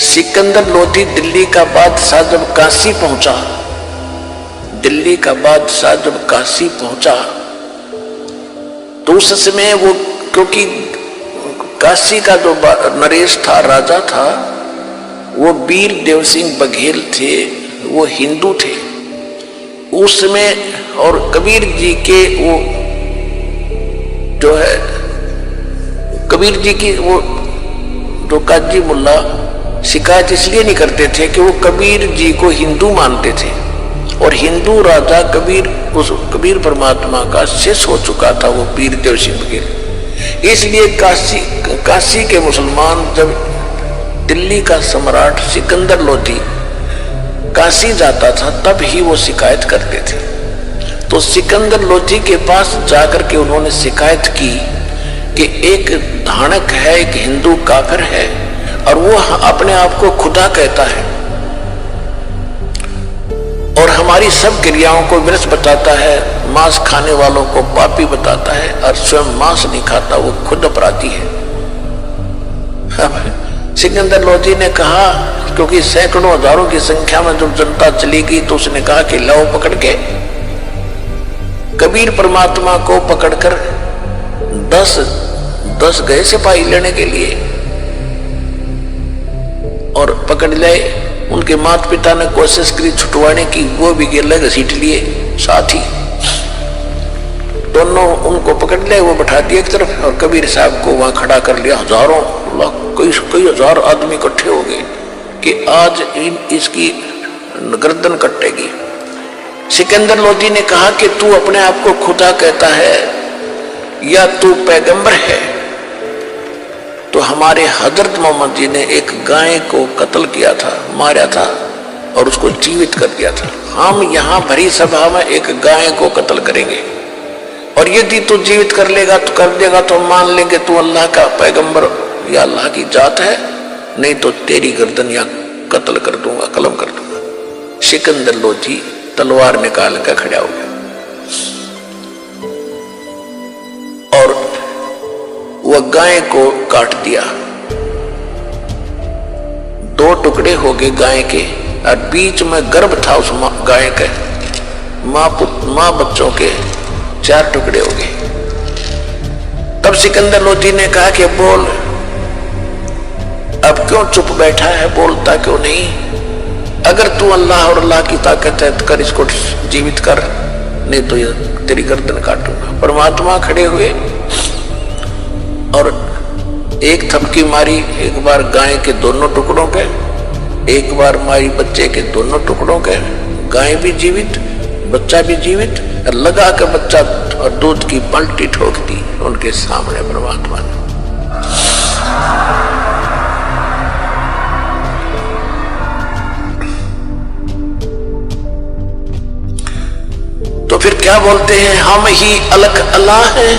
सिकंदर लोधी दिल्ली का बादशाह जब काशी पहुंचा, दिल्ली का बादशाह जब काशी पहुंचा तो उस समय वो, क्योंकि काशी का जो नरेश था, राजा था, वो वीर देव सिंह बघेल थे, वो हिंदू थे उस समय। और कबीर जी के वो जो है, कबीर जी की वो जो काजी मुल्ला शिकायत इसलिए नहीं करते थे कि वो कबीर जी को हिंदू मानते थे और हिंदू राजा कबीर, उस कबीर परमात्मा का शिष्य हो चुका था वो वीर देव सिंह बघेल। इसलिए काशी के मुसलमान जब दिल्ली का सम्राट सिकंदर लोधी काशी जाता था तब ही वो शिकायत करते थे। तो सिकंदर लोधी के पास जाकर के उन्होंने शिकायत की कि एक धानक है, एक हिंदू काफिर है और वो अपने आप को खुदा कहता है और हमारी सब क्रियाओं को विरस बताता है, मांस खाने वालों को पापी बताता है और स्वयं मांस नहीं खाता, वो खुद अपराधी है। सिकंदर लोधी ने कहा, क्योंकि सैकड़ों हजारों की संख्या में जब जनता चली गई तो उसने कहा कि लाओ पकड़ के कबीर परमात्मा को पकड़कर 10 गए सिपाही लेने के लिए और पकड़ ले। उनके माता पिता ने कोशिश करी छुटवाने की, वो भी गिर घसीट लिए साथ ही, दोनों उनको पकड़ ले, वो बैठा दिए एक तरफ और कबीर साहब को वहां खड़ा कर लिया। हजारों कई हजार आदमी इकट्ठे हो गए कि आज इसकी गर्दन कटेगी। सिकंदर लोधी ने कहा कि तू अपने आप को खुदा कहता है या तू पैगंबर है? तो हमारे हजरत मोहम्मद जी ने एक गाय को कत्ल किया था, मारा था और उसको जीवित कर दिया था। हम यहाँ भरी सभा में एक गाय को कत्ल करेंगे और यदि तू जीवित कर लेगा तो कर देगा तो मान लेंगे तू अल्लाह का पैगंबर या अल्लाह की जात है, नहीं तो तेरी गर्दन या कत्ल कर दूंगा, कलम कर दूंगा। सिकंदर लोधी तलवार निकाल कर खड़ा हो गया और वह गाय को काट दिया। 2 टुकड़े हो गए गाय के और बीच में गर्भ था उस गाय के, मां बच्चों के 4 टुकड़े हो गए। तब सिकंदर लोधी ने कहा कि बोल, अब क्यों चुप बैठा है, बोलता क्यों नहीं? अगर तू अल्लाह और अल्लाह की ताकत है तो कर, इसको जीवित कर, नहीं तो ये तेरी गर्दन काटूंगा। परमात्मा खड़े हुए और एक थपकी मारी, एक बार गाय के दोनों टुकड़ों के, एक बार मारी बच्चे के दोनों टुकड़ों के। गाय भी जीवित, बच्चा भी जीवित, और लगा के बच्चा और दूध की बाल्टी ठोक दी उनके सामने परमात्मा ने। तो फिर क्या बोलते हैं, हम ही अलग अल्लाह हैं,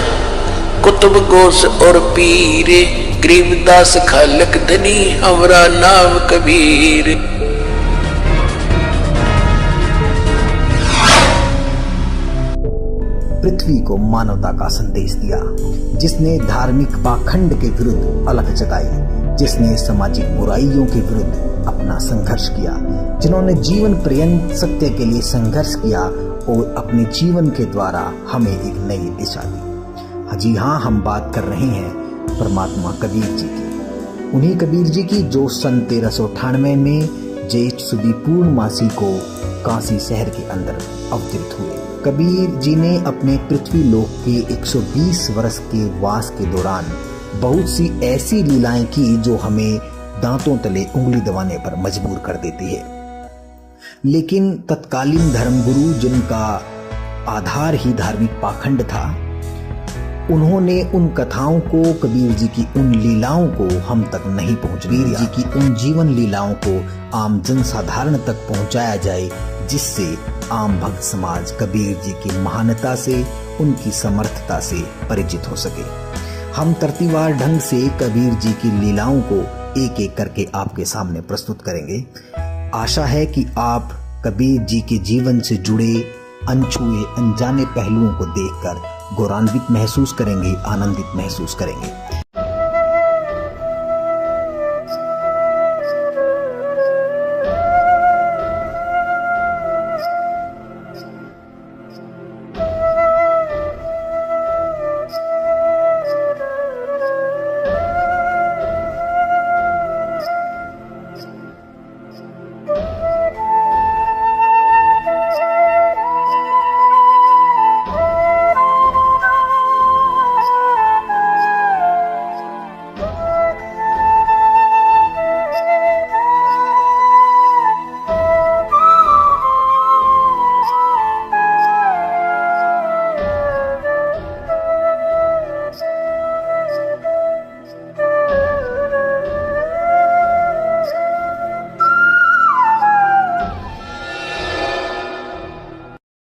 कुतुब गोस और पीरे, गरीबदास खालक धनी, हमरा नाम कबीर। पृथ्वी को मानवता का संदेश दिया, जिसने धार्मिक पाखंड के विरुद्ध अलग जगाई, जिसने सामाजिक बुराइयों के विरुद्ध अपना संघर्ष किया, जिन्होंने जीवन पर्यंत सत्य के लिए संघर्ष किया और अपने जीवन के द्वारा हमें एक नई दिशा दी। जी हाँ, हम बात कर रहे हैं परमात्मा कबीर जी की, उन्हीं कबीर जी की जो सन 1398 में जेठ सुदी पूर्णमासी को काशी शहर के अंदर अवतरित हुए। कबीर जी ने अपने पृथ्वी लोक के 120 वर्ष के वास के दौरान बहुत सी ऐसी लीलाएं की जो हमें दांतों तले उंगली दबाने पर मजबूर कर देती है। लेकिन तत्कालीन धर्मगुरु, जिनका आधार ही धार्मिक पाखंड था, उन्होंने उन कथाओं को, कबीर जी की उन लीलाओं को हम तक नहीं पहुंचने दिया। जी की उन जीवन लीलाओं को आम जनसाधारण तक पहुंचाया जाए, जिससे आम भक्त समाज कबीर जी की महानता से, उनकी समर्थता से परिचित हो सके। हम तरतीबार ढंग से कबीर जी की लीलाओं को एक एक करके आपके सामने प्रस्तुत करेंगे। आशा है कि आप कबीर जी के जीवन से जुड़े अनछुए अनजाने पहलुओं को देखकर गौरवान्वित महसूस करेंगे, आनंदित महसूस करेंगे।